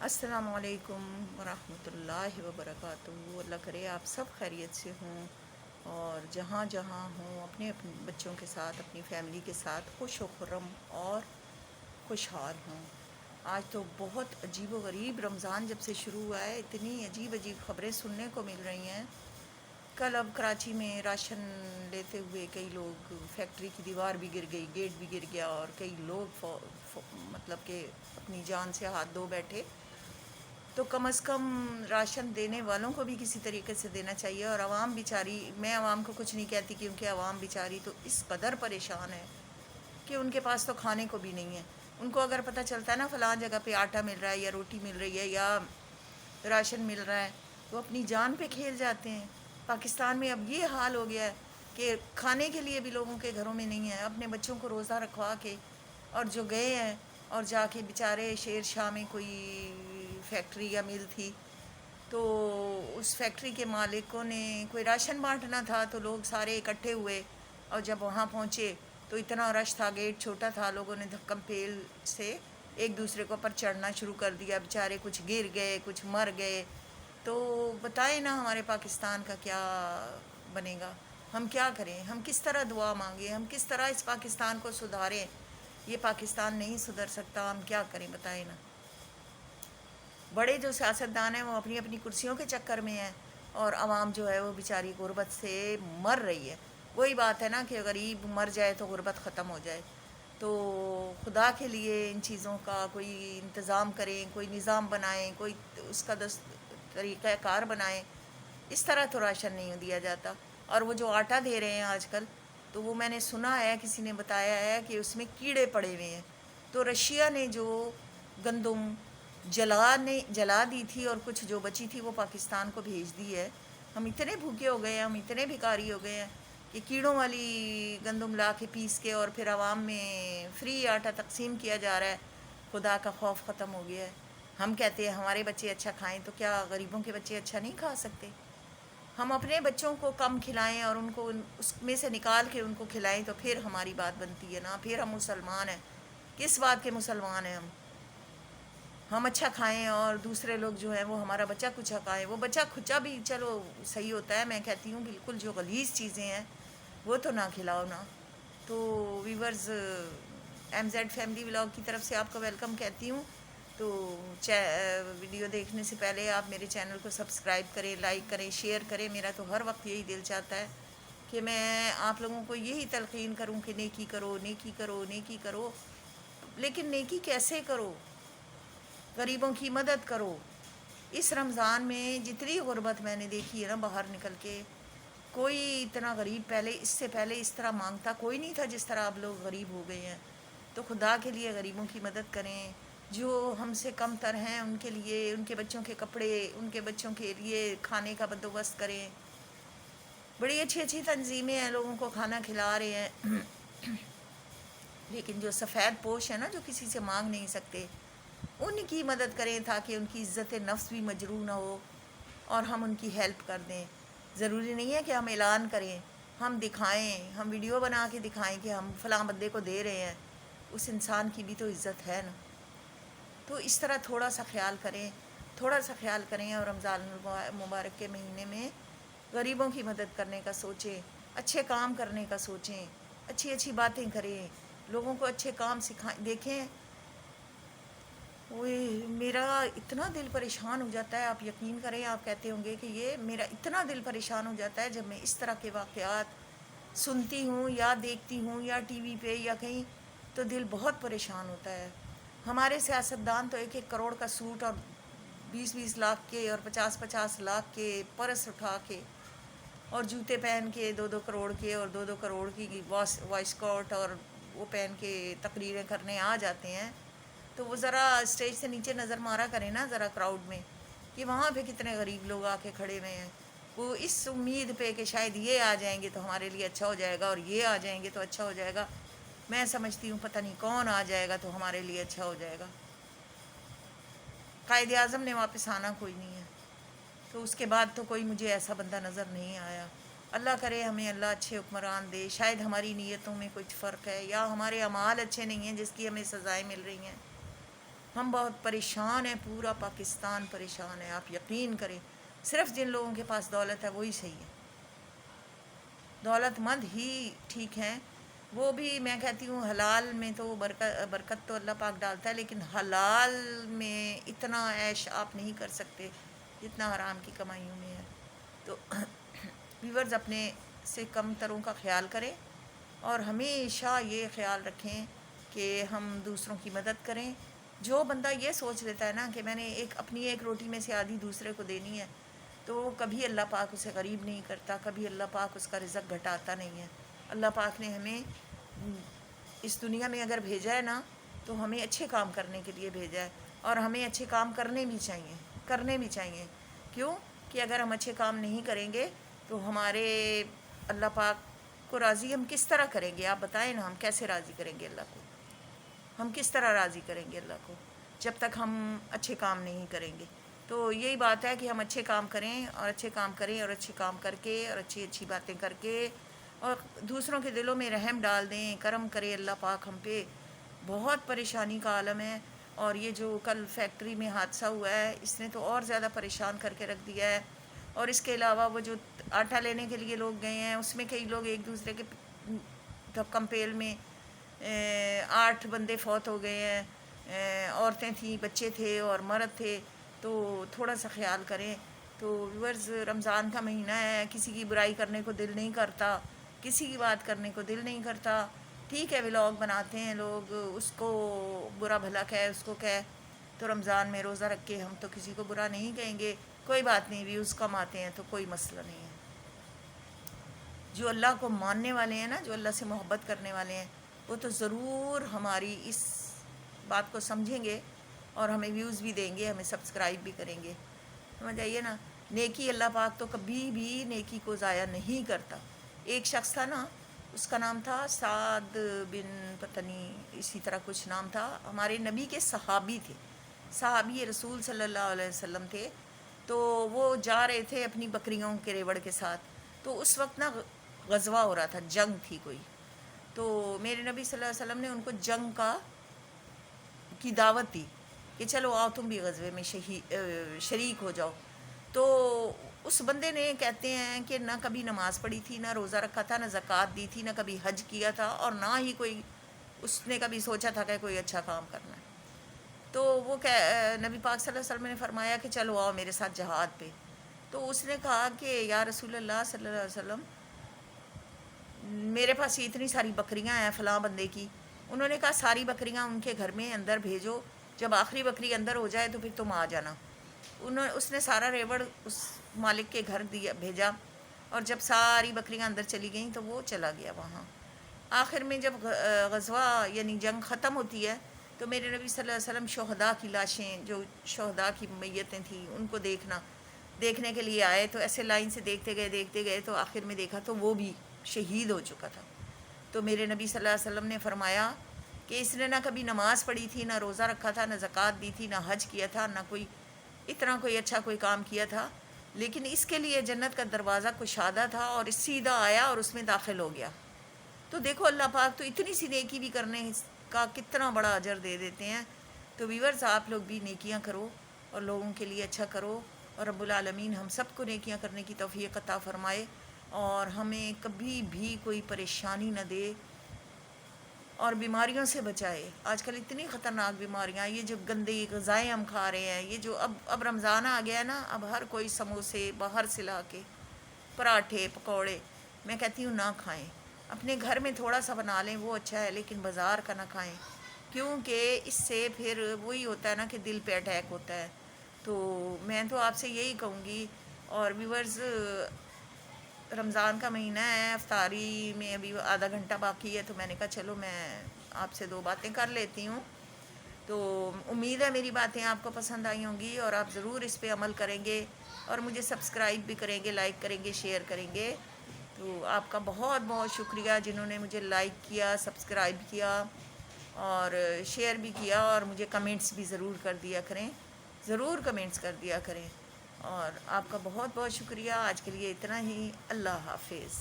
السلام علیکم ورحمۃ اللہ وبرکاتہ۔ اللہ کرے آپ سب خیریت سے ہوں اور جہاں جہاں ہوں اپنے بچوں کے ساتھ، اپنی فیملی کے ساتھ خوش و خرم اور خوشحال ہوں۔ آج تو بہت عجیب و غریب رمضان جب سے شروع ہوا ہے، اتنی عجیب عجیب خبریں سننے کو مل رہی ہیں۔ کل اب کراچی میں راشن لیتے ہوئے کئی لوگ، فیکٹری کی دیوار بھی گر گئی، گیٹ بھی گر گیا اور کئی لوگ مطلب کہ اپنی جان سے ہاتھ دھو بیٹھے۔ تو کم از کم راشن دینے والوں کو بھی کسی طریقے سے دینا چاہیے، اور عوام بیچاری، میں عوام کو کچھ نہیں کہتی کیونکہ عوام بیچاری تو اس قدر پریشان ہے کہ ان کے پاس تو کھانے کو بھی نہیں ہے۔ ان کو اگر پتہ چلتا ہے نا فلاں جگہ پہ آٹا مل رہا ہے یا روٹی مل رہی ہے یا راشن مل رہا ہے، تو اپنی جان پہ کھیل جاتے ہیں۔ پاکستان میں اب یہ حال ہو گیا ہے کہ کھانے کے لیے بھی لوگوں کے گھروں میں نہیں ہے، اپنے بچوں کو روزہ رکھوا کے، اور جو گئے ہیں اور جا کے بیچارے شیر شاہ میں کوئی فیکٹری یا مل تھی، تو اس فیکٹری کے مالکوں نے کوئی راشن بانٹنا تھا، تو لوگ سارے اکٹھے ہوئے اور جب وہاں پہنچے تو اتنا رش تھا، گیٹ چھوٹا تھا، لوگوں نے دھکم پیل سے ایک دوسرے کو پر چڑھنا شروع کر دیا، بیچارے کچھ گر گئے، کچھ مر گئے۔ تو بتائیں نا ہمارے پاکستان کا کیا بنے گا؟ ہم کیا کریں؟ ہم کس طرح دعا مانگیں؟ ہم کس طرح اس پاکستان کو سدھاریں؟ یہ پاکستان نہیں سدھر سکتا، ہم کیا کریں بتائیں نا۔ بڑے جو سیاستدان ہیں وہ اپنی اپنی کرسیوں کے چکر میں ہیں، اور عوام جو ہے وہ بیچاری غربت سے مر رہی ہے۔ وہی بات ہے نا کہ غریب مر جائے تو غربت ختم ہو جائے۔ تو خدا کے لیے ان چیزوں کا کوئی انتظام کریں، کوئی نظام بنائیں، کوئی اس کا طریقہ کار بنائیں۔ اس طرح تو راشن نہیں دیا جاتا۔ اور وہ جو آٹا دے رہے ہیں آج کل، تو وہ میں نے سنا ہے، کسی نے بتایا ہے کہ اس میں کیڑے پڑے ہوئے ہیں۔ تو رشیا نے جو گندم جلا دی تھی اور کچھ جو بچی تھی وہ پاکستان کو بھیج دی ہے۔ ہم اتنے بھوکے ہو گئے ہیں، ہم اتنے بھکاری ہو گئے ہیں کہ کیڑوں والی گندم لا کے پیس کے اور پھر عوام میں فری آٹا تقسیم کیا جا رہا ہے۔ خدا کا خوف ختم ہو گیا ہے۔ ہم کہتے ہیں ہمارے بچے اچھا کھائیں، تو کیا غریبوں کے بچے اچھا نہیں کھا سکتے؟ ہم اپنے بچوں کو کم کھلائیں اور ان کو اس میں سے نکال کے ان کو کھلائیں، تو پھر ہماری بات بنتی ہے نا، پھر ہم مسلمان ہیں۔ کس بات کے مسلمان ہیں ہم اچھا کھائیں اور دوسرے لوگ جو ہیں وہ ہمارا بچہ کچھا کھائیں؟ وہ بچہ کھچا بھی چلو صحیح ہوتا ہے، میں کہتی ہوں بالکل جو غلیظ چیزیں ہیں وہ تو نہ کھلاؤ نا۔ تو viewers, M Z family vlog کی طرف سے آپ کو ویلکم کہتی ہوں۔ تو ویڈیو دیکھنے سے پہلے آپ میرے چینل کو سبسکرائب کریں، لائک کریں، شیئر کریں۔ میرا تو ہر وقت یہی دل چاہتا ہے کہ میں آپ لوگوں کو یہی تلقین کروں کہ نیکی کرو، نیکی کرو، نیکی کرو۔ لیکن نیکی کیسے کرو؟ غریبوں کی مدد کرو۔ اس رمضان میں جتنی غربت میں نے دیکھی ہے نا باہر نکل کے، کوئی اتنا غریب پہلے، اس سے پہلے اس طرح مانگتا کوئی نہیں تھا جس طرح اب لوگ غریب ہو گئے ہیں۔ تو خدا کے لیے غریبوں کی مدد کریں، جو ہم سے کم تر ہیں ان کے لیے، ان کے بچوں کے کپڑے، ان کے بچوں کے لیے کھانے کا بندوبست کریں۔ بڑی اچھی اچھی تنظیمیں ہیں، لوگوں کو کھانا کھلا رہے ہیں، لیکن جو سفید پوش ہیں نا، جو کسی سے مانگ نہیں سکتے، ان کی مدد کریں تاکہ ان کی عزت نفس بھی مجروح نہ ہو اور ہم ان کی ہیلپ کر دیں۔ ضروری نہیں ہے کہ ہم اعلان کریں، ہم دکھائیں، ہم ویڈیو بنا کے دکھائیں کہ ہم فلاں بندے کو دے رہے ہیں۔ اس انسان کی بھی تو عزت ہے نا۔ تو اس طرح تھوڑا سا خیال کریں، تھوڑا سا خیال کریں، اور رمضان مبارک کے مہینے میں غریبوں کی مدد کرنے کا سوچیں، اچھے کام کرنے کا سوچیں، اچھی اچھی باتیں کریں، لوگوں کو اچھے کام سکھائیں۔ دیکھیں، وہ میرا اتنا دل پریشان ہو جاتا ہے، آپ یقین کریں، آپ کہتے ہوں گے کہ یہ میرا اتنا دل پریشان ہو جاتا ہے جب میں اس طرح کے واقعات سنتی ہوں یا دیکھتی ہوں یا ٹی وی پہ یا کہیں، تو دل بہت پریشان ہوتا ہے۔ ہمارے سیاستدان تو 1-1 کروڑ کا سوٹ اور 20-20 لاکھ کے اور 50-50 لاکھ کے پرس اٹھا کے اور جوتے پہن کے 2-2 کروڑ کے اور 2-2 کروڑ کی وائس کوٹ اور وہ پہن کے تقریریں کرنے آ جاتے ہیں۔ تو وہ ذرا اسٹیج سے نیچے نظر مارا کریں نا ذرا کراؤڈ میں، کہ وہاں پہ کتنے غریب لوگ آ کے کھڑے ہوئے ہیں، وہ اس امید پہ کہ شاید یہ آ جائیں گے تو ہمارے لیے اچھا ہو جائے گا، اور یہ آ جائیں گے تو اچھا ہو جائے گا۔ میں سمجھتی ہوں پتہ نہیں کون آ جائے گا تو ہمارے لیے اچھا ہو جائے گا۔ قائد اعظم نے واپس آنا کوئی نہیں ہے، تو اس کے بعد تو کوئی مجھے ایسا بندہ نظر نہیں آیا۔ اللہ کرے ہمیں اللہ اچھے حکمران دے۔ شاید ہماری نیتوں میں کچھ فرق ہے، یا ہمارے اعمال اچھے نہیں ہیں جس کی ہمیں سزائیں مل رہی ہیں۔ ہم بہت پریشان ہیں، پورا پاکستان پریشان ہے. آپ یقین کریں، صرف جن لوگوں کے پاس دولت ہے وہی صحیح ہے. دولت مند ہی ٹھیک ہیں. وہ بھی میں کہتی ہوں حلال میں تو برکت تو اللہ پاک ڈالتا ہے، لیکن حلال میں اتنا عیش آپ نہیں کر سکتے جتنا حرام کی کمائیوں میں ہے. تو ویورز اپنے سے کم تروں کا خیال کریں، اور ہمیشہ یہ خیال رکھیں کہ ہم دوسروں کی مدد کریں. جو بندہ یہ سوچ لیتا ہے نا کہ میں نے اپنی ایک روٹی میں سے آدھی دوسرے کو دینی ہے، تو کبھی اللہ پاک اسے غریب نہیں کرتا، کبھی اللہ پاک اس کا رزق گھٹاتا نہیں ہے. اللہ پاک نے ہمیں اس دنیا میں اگر بھیجا ہے نا، تو ہمیں اچھے کام کرنے کے لیے بھیجا ہے، اور ہمیں اچھے کام کرنے بھی چاہیے. کیوں کہ اگر ہم اچھے کام نہیں کریں گے تو ہمارے اللہ پاک کو راضی ہم کس طرح کریں گے؟ آپ بتائیں نا، ہم کیسے راضی کریں گے اللہ کو؟ ہم کس طرح راضی کریں گے اللہ کو جب تک ہم اچھے کام نہیں کریں گے؟ تو یہی بات ہے کہ ہم اچھے کام کریں، اور اچھے کام کریں، اور اچھے کام کر کے، اور اچھی باتیں کر کے، اور دوسروں کے دلوں میں رحم ڈال دیں. کرم کرے اللہ پاک ہم پہ. بہت پریشانی کا عالم ہے. اور یہ جو کل فیکٹری میں حادثہ ہوا ہے، اس نے تو اور زیادہ پریشان کر کے رکھ دیا ہے. اور اس کے علاوہ وہ جو آٹا لینے کے لیے لوگ گئے ہیں، اس میں کئی لوگ ایک دوسرے کے کمپیل میں 8 بندے فوت ہو گئے ہیں. عورتیں تھیں، بچے تھے اور مرد تھے. تو تھوڑا سا خیال کریں. تو ویورز، رمضان کا مہینہ ہے، کسی کی برائی کرنے کو دل نہیں کرتا، کسی کی بات کرنے کو دل نہیں کرتا. ٹھیک ہے، ولاگ بناتے ہیں لوگ، اس کو برا بھلا کہے، اس کو کہے. تو رمضان میں روزہ رکھ کے ہم تو کسی کو برا نہیں کہیں گے. کوئی بات نہیں، ویوز کم آتے ہیں تو کوئی مسئلہ نہیں ہے. جو اللہ کو ماننے والے ہیں نا، جو اللہ سے محبت کرنے والے ہیں، وہ تو ضرور ہماری اس بات کو سمجھیں گے، اور ہمیں ویوز بھی دیں گے، ہمیں سبسکرائب بھی کریں گے. سمجھ آئیے نا. نیکی اللہ پاک تو کبھی بھی نیکی کو ضائع نہیں کرتا. ایک شخص تھا نا، اس کا نام تھا سعد بن پتہ نہیں اسی طرح کچھ نام تھا. ہمارے نبی کے صحابی تھے، صحابی رسول صلی اللہ علیہ وسلم تھے. تو وہ جا رہے تھے اپنی بکریوں کے ریوڑ کے ساتھ. تو اس وقت نا غزوہ ہو رہا تھا، جنگ تھی کوئی. تو میرے نبی صلی اللہ علیہ وسلم نے ان کو جنگ کی دعوت دی کہ چلو آؤ تم بھی غزوے میں شریک ہو جاؤ. تو اس بندے نے، کہتے ہیں کہ نہ کبھی نماز پڑھی تھی، نہ روزہ رکھا تھا، نہ زکوٰۃ دی تھی، نہ کبھی حج کیا تھا، اور نہ ہی کوئی اس نے کبھی سوچا تھا کہ کوئی اچھا کام کرنا ہے. تو وہ نبی پاک صلی اللہ علیہ وسلم نے فرمایا کہ چلو آؤ میرے ساتھ جہاد پہ. تو اس نے کہا کہ یا رسول اللہ صلی اللہ علیہ وسلم، میرے پاس یہ اتنی ساری بکریاں ہیں فلاں بندے کی. انہوں نے کہا ساری بکریاں ان کے گھر میں اندر بھیجو، جب آخری بکری اندر ہو جائے تو پھر تم آ جانا. اس نے سارا ریوڑ اس مالک کے گھر بھیجا، اور جب ساری بکریاں اندر چلی گئیں تو وہ چلا گیا وہاں. آخر میں جب غزوہ یعنی جنگ ختم ہوتی ہے، تو میرے نبی صلی اللہ علیہ وسلم شہداء کی لاشیں، جو شہداء کی میتیں تھیں، ان کو دیکھنے کے لیے آئے. تو ایسے لائن سے دیکھتے گئے تو آخر میں دیکھا تو وہ بھی شہید ہو چکا تھا. تو میرے نبی صلی اللہ علیہ وسلم نے فرمایا کہ اس نے نہ کبھی نماز پڑھی تھی، نہ روزہ رکھا تھا، نہ زکوٰۃ دی تھی، نہ حج کیا تھا، نہ کوئی اچھا کوئی کام کیا تھا، لیکن اس کے لیے جنت کا دروازہ کشادہ تھا، اور سیدھا آیا اور اس میں داخل ہو گیا. تو دیکھو اللہ پاک تو اتنی سی نیکی بھی کرنے کا کتنا بڑا اجر دے دیتے ہیں. تو ویورز، آپ لوگ بھی نیکیاں کرو اور لوگوں کے لیے اچھا کرو، اور رب العالمین ہم سب کو نیکیاں کرنے کی توفیق عطا فرمائے، اور ہمیں کبھی بھی کوئی پریشانی نہ دے، اور بیماریوں سے بچائے. آج کل اتنی خطرناک بیماریاں، یہ جو گندی غذائیں ہم کھا رہے ہیں، یہ جو اب رمضان آ گیا ہے نا، اب ہر کوئی سموسے باہر سے لا کے، پراٹھے پکوڑے، میں کہتی ہوں نہ کھائیں. اپنے گھر میں تھوڑا سا بنا لیں، وہ اچھا ہے، لیکن بازار کا نہ کھائیں، کیونکہ اس سے پھر وہی ہوتا ہے نا کہ دل پہ اٹیک ہوتا ہے. تو میں تو آپ سے یہی کہوں گی. اور ویورز، رمضان کا مہینہ ہے، افطاری میں ابھی آدھا گھنٹہ باقی ہے، تو میں نے کہا چلو میں آپ سے 2 باتیں کر لیتی ہوں. تو امید ہے میری باتیں آپ کو پسند آئی ہوں گی، اور آپ ضرور اس پہ عمل کریں گے، اور مجھے سبسکرائب بھی کریں گے، لائک کریں گے، شیئر کریں گے. تو آپ کا بہت بہت شکریہ جنہوں نے مجھے لائک کیا، سبسکرائب کیا، اور شیئر بھی کیا، اور مجھے کمنٹس بھی ضرور کر دیا کریں، ضرور کمنٹس کر دیا کریں. اور آپ کا بہت بہت شکریہ. آج کے لیے اتنا ہی. اللہ حافظ.